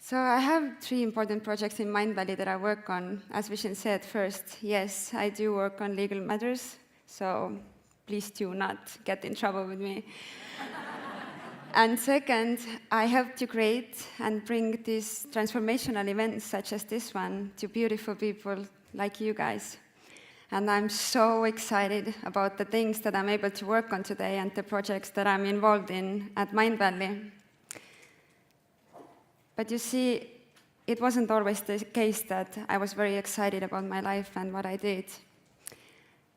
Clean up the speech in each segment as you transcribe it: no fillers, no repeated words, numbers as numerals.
So I have 3 important projects in Mindvalley that I work on. As Vishen said first, yes, I do work on legal matters, so please do not get in trouble with me. And second, I help to create and bring these transformational events such as this one to beautiful people like you guys. And I'm so excited about the things that I'm able to work on today and the projects that I'm involved in at Mindvalley. But you see, it wasn't always the case that I was very excited about my life and what I did.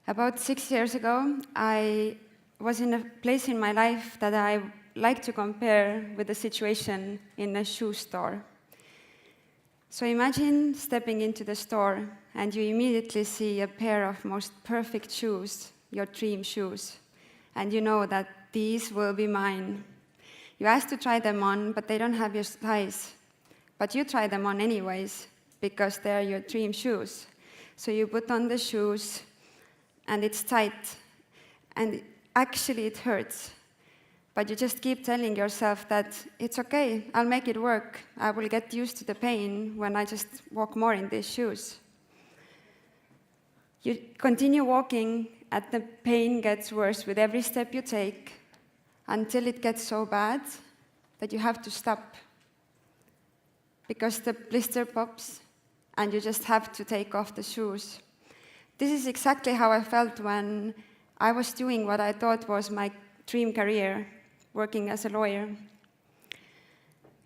About 6 years ago, I was in a place in my life that I like to compare with the situation in a shoe store. So imagine stepping into the store and you immediately see a pair of most perfect shoes, your dream shoes, and you know that these will be mine. You ask to try them on, but they don't have your size. But you try them on anyways, because they're your dream shoes. So you put on the shoes, and it's tight, and actually it hurts. But you just keep telling yourself that it's okay, I'll make it work. I will get used to the pain when I just walk more in these shoes. You continue walking, and the pain gets worse with every step you take, until it gets so bad that you have to stop because the blister pops and you just have to take off the shoes. This is exactly how I felt when I was doing what I thought was my dream career, working as a lawyer.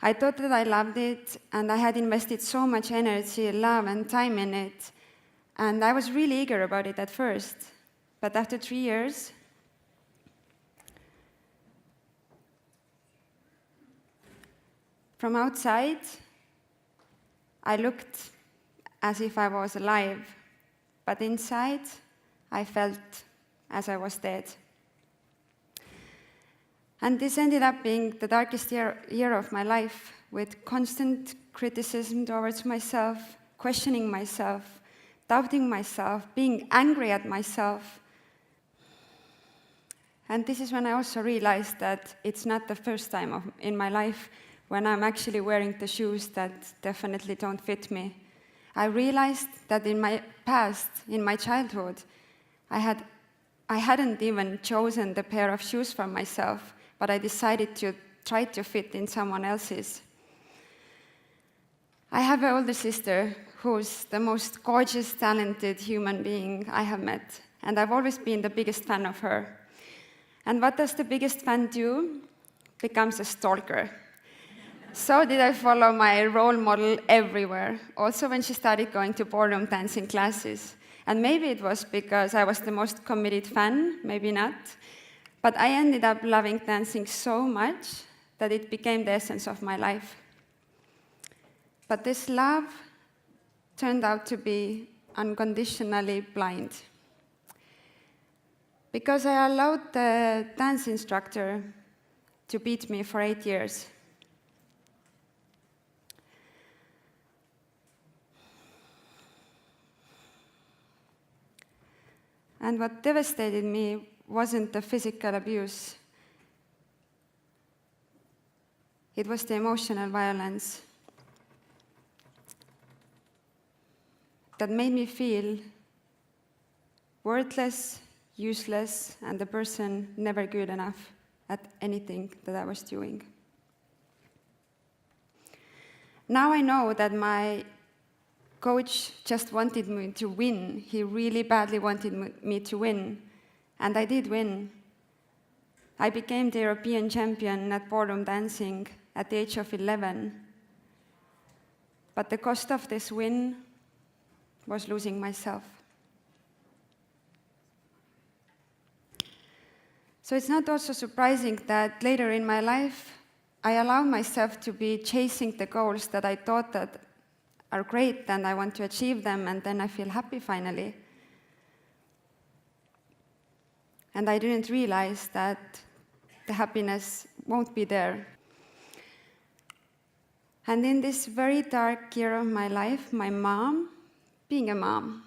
I thought that I loved it, and I had invested so much energy, love, and time in it, and I was really eager about it at first. But after 3 years, from outside, I looked as if I was alive, but inside, I felt as I was dead. And this ended up being the darkest year of my life, with constant criticism towards myself, questioning myself, doubting myself, being angry at myself. And this is when I also realized that it's not the first time in my life when I'm actually wearing the shoes that definitely don't fit me. I realized that in my past, in my childhood, I hadn't even chosen the pair of shoes for myself, but I decided to try to fit in someone else's. I have an older sister who's the most gorgeous, talented human being I have met, and I've always been the biggest fan of her. And what does the biggest fan do? Becomes a stalker. So did I follow my role model everywhere, also when she started going to ballroom dancing classes. And maybe it was because I was the most committed fan, maybe not. But I ended up loving dancing so much that it became the essence of my life. But this love turned out to be unconditionally blind. Because I allowed the dance instructor to beat me for 8 years. And what devastated me wasn't the physical abuse. It was the emotional violence that made me feel worthless, useless, and the person never good enough at anything that I was doing. Now I know that my coach just wanted me to win. He really badly wanted me to win, and I did win. I became the European champion at ballroom dancing at the age of 11. But the cost of this win was losing myself. So it's not also surprising that later in my life, I allowed myself to be chasing the goals that I thought that are great, and I want to achieve them, and then I feel happy finally. And I didn't realize that the happiness won't be there. And in this very dark year of my life, my mom, being a mom,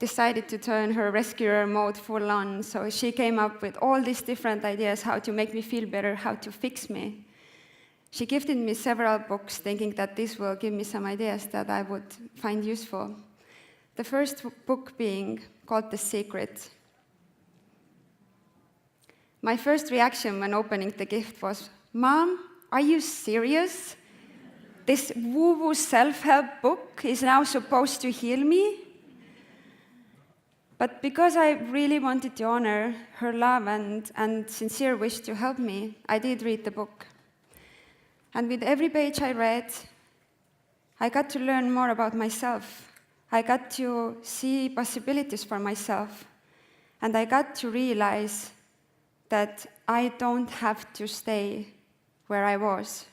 decided to turn her rescuer mode full on, so she came up with all these different ideas how to make me feel better, how to fix me. She gifted me several books, thinking that this will give me some ideas that I would find useful. The first book being called The Secret. My first reaction when opening the gift was, "Mom, are you serious? This woo-woo self-help book is now supposed to heal me?" But because I really wanted to honor her love and sincere wish to help me, I did read the book. And with every page I read, I got to learn more about myself. I got to see possibilities for myself. And I got to realize that I don't have to stay where I was.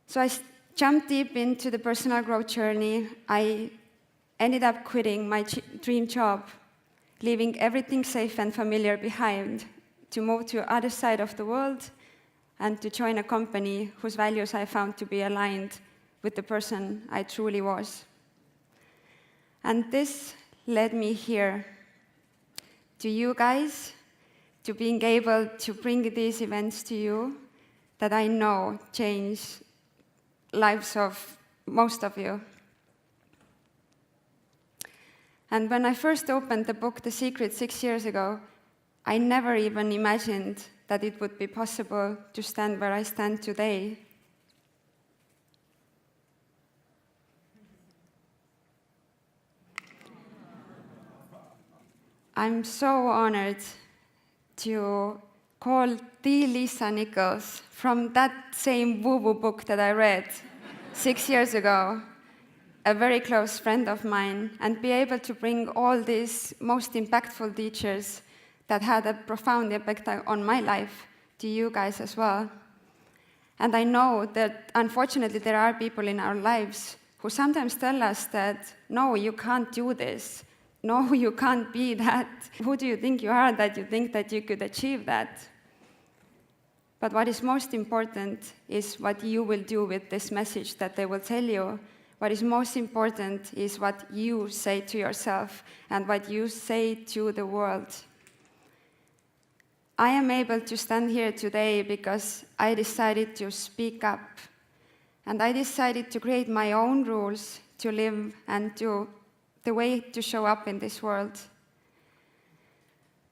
So I jumped deep into the personal growth journey. I ended up quitting my dream job, leaving everything safe and familiar behind to move to the other side of the world and to join a company whose values I found to be aligned with the person I truly was. And this led me here, to you guys, to being able to bring these events to you that I know change lives of most of you. And when I first opened the book, The Secret, 6 years ago, I never even imagined that it would be possible to stand where I stand today. I'm so honored to call the Lisa Nichols from that same woo-woo book that I read 6 years ago, a very close friend of mine, and be able to bring all these most impactful teachers that had a profound impact on my life to you guys as well. And I know that, unfortunately, there are people in our lives who sometimes tell us that, no, you can't do this. No, you can't be that. Who do you think you are that you think that you could achieve that? But what is most important is what you will do with this message that they will tell you. What is most important is what you say to yourself and what you say to the world. I am able to stand here today because I decided to speak up. And I decided to create my own rules to live and to the way to show up in this world.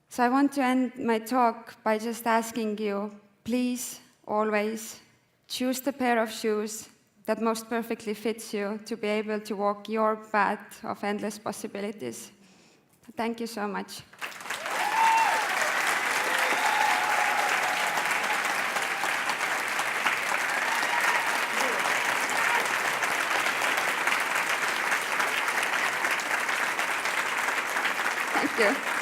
So I want to end my talk by just asking you, please, always, choose the pair of shoes that most perfectly fits you to be able to walk your path of endless possibilities. Thank you so much. Thank you.